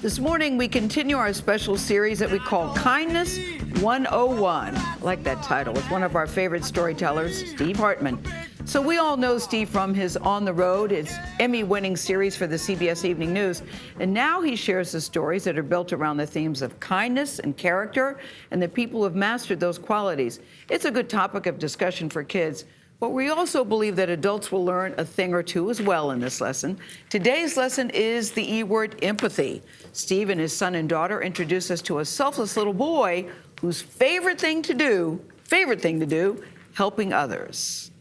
This morning, we continue our special series that we call Kindness 101. I like that title. With one of our favorite storytellers, Steve Hartman. So we all know Steve from his On the Road, his Emmy-winning series for the CBS Evening News. And now he shares the stories that are built around the themes of kindness and character and the people who have mastered those qualities. It's a good topic of discussion for kids. But we also believe that adults will learn a thing or two as well in this lesson. Today's lesson is the E word, empathy. Steve and his son and daughter introduce us to a selfless little boy whose favorite thing to do, helping others.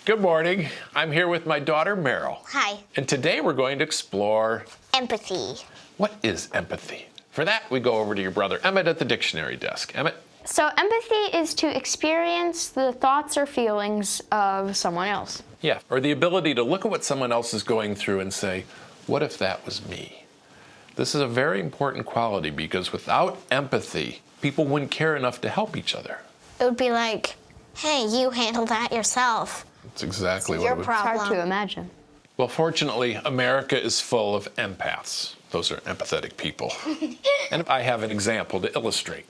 Good morning. I'm here with my daughter, Meryl. Hi. And today we're going to explore Empathy. what is empathy. For that, we go over to your brother, Emmett, at the dictionary desk. Emmett? So empathy is to experience the thoughts or feelings of someone else. Yeah, or the ability to look at what someone else is going through and say, what if that was me? This is a very important quality because without empathy, people wouldn't care enough to help each other. It would be like, hey, you handle that yourself. That's exactly It's what your it would. problem. It's hard to imagine. Well, fortunately, America is full of empaths. Those are empathetic people. And I have an example to illustrate.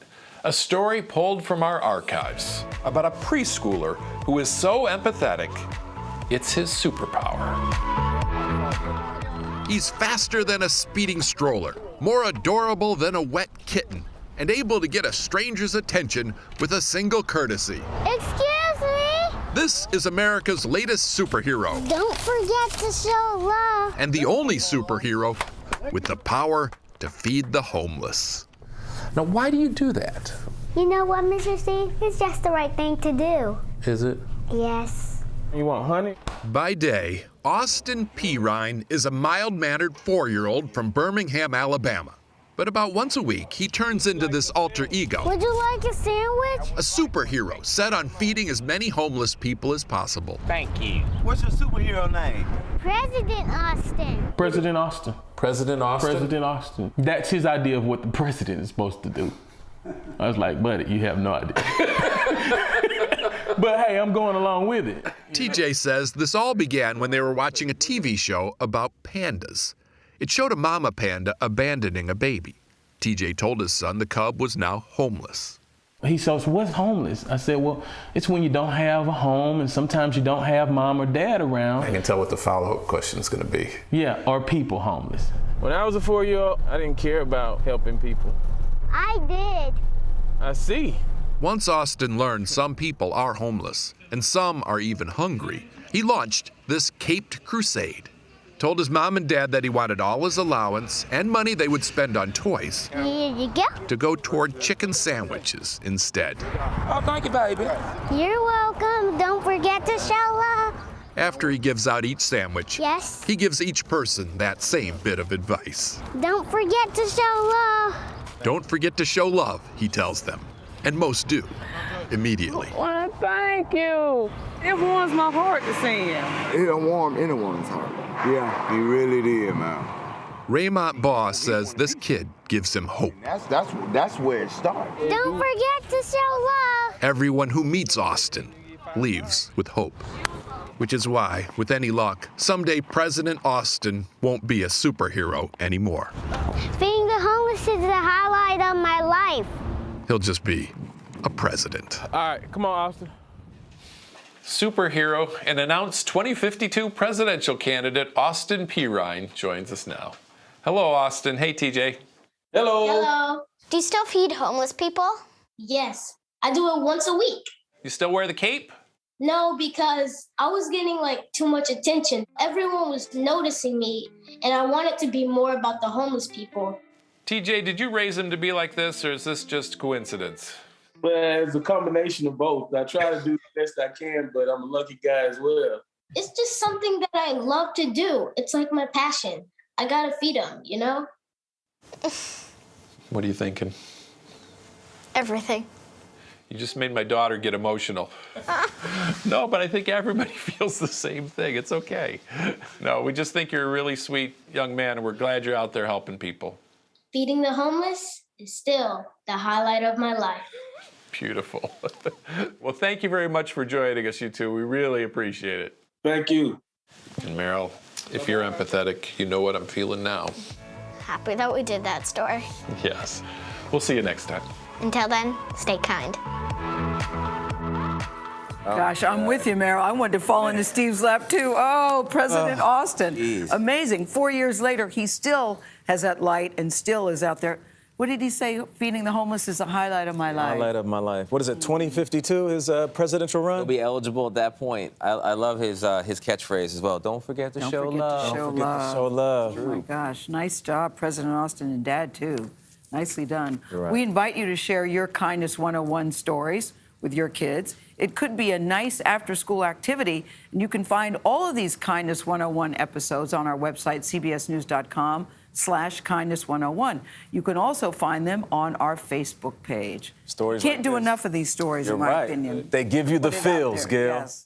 A story pulled from our archives about a preschooler who is so empathetic, it's his superpower. He's faster than a speeding stroller, more adorable than a wet kitten, and able to get a stranger's attention with a single courtesy. Excuse me? This is America's latest superhero, Don't forget to show love. and the only superhero with the power to feed the homeless. Now, why do you do that? You know what, Mr. Steve? It's just the right thing to do. Is it? Yes. You want honey? By day, Austin Perine is a mild-mannered 4-year-old from Birmingham, Alabama. But about once a week, he turns into this alter ego, Would you like a sandwich? a superhero set on feeding as many homeless people as possible. Thank you. What's your superhero name? President Austin. President Austin. President Austin? President Austin. That's his idea of what the president is supposed to do. I was like, buddy, you have no idea. But hey, I'm going along with it. TJ says this all began when they were watching a TV show about pandas. It showed a mama panda abandoning a baby. TJ told his son the cub was now homeless. He said, so what's homeless? I said, well, it's when you don't have a home and sometimes you don't have mom or dad around. I can tell what the follow-up question is going to be. Yeah, or people homeless. When I was a 4-year-old, I didn't care about helping people. I did. I see. Once Austin learned some people are homeless and some are even hungry, he launched this caped crusade. Told his mom and dad that he wanted all his allowance and money they would spend on toys Here you go. to go toward chicken sandwiches instead. Oh, thank you, baby. You're welcome. Don't forget to show love. After he gives out each sandwich, Yes. he gives each person that same bit of advice. Don't forget to show love. Don't forget to show love, he tells them. And most do, immediately. Well, thank you. It warms my heart to see him. It'll warm anyone's heart. Yeah, he really did, man. Raymont Baugh says this kid gives him hope. That's where it starts. Don't forget to show love. Everyone who meets Austin leaves with hope. Which is why, with any luck, someday President Austin won't be a superhero anymore. Feeding the homeless is the highlight of my life. He'll just be a president. All right, come on, Austin. Superhero and announced 2052 presidential candidate Austin Perine joins us now. Hello, Austin. Hey, TJ. Hello. Hello. Do you still feed homeless people? Yes, I do it once a week. You still wear the cape? No, because I was getting like too much attention. Everyone was noticing me, and I wanted to be more about the homeless people. TJ, did you raise him to be like this, or is this just coincidence? But it's a combination of both. I try to do the best I can, but I'm a lucky guy as well. It's just something that I love to do. It's like my passion. I gotta feed them, you know? What are you thinking? Everything. You just made my daughter get emotional. No, but I think everybody feels the same thing. It's okay. No, we just think you're a really sweet young man, and we're glad you're out there helping people. Feeding the homeless is still the highlight of my life. Beautiful. Well, thank you very much for joining us, you two. We really appreciate it. Thank you. And Meryl, if you're empathetic, you know what I'm feeling now. happy that we did that story. Yes. We'll see you next time. Until then, stay kind. Gosh, I'm with you, Meryl. I wanted to fall into Steve's lap, too. Oh, President Austin. Geez. Amazing. 4 years later, he still has that light and still is out there. What did he say? Feeding the homeless is the highlight of my life. Highlight of my life. What is it, 2052, his presidential run? He'll be eligible at that point. I love his catchphrase as well. Don't forget to show love. Don't forget to show love. Oh, my gosh. Nice job, President Austin, and Dad, too. Nicely done. Right. We invite you to share your Kindness 101 stories with your kids. It could be a nice after-school activity, and you can find all of these Kindness 101 episodes on our website, cbsnews.com/kindness101. You can also find them on our Facebook page. Stories Can't like do this. enough of these stories, You're in my right. opinion. They give you the Put it out feels, there. Gail. Yes.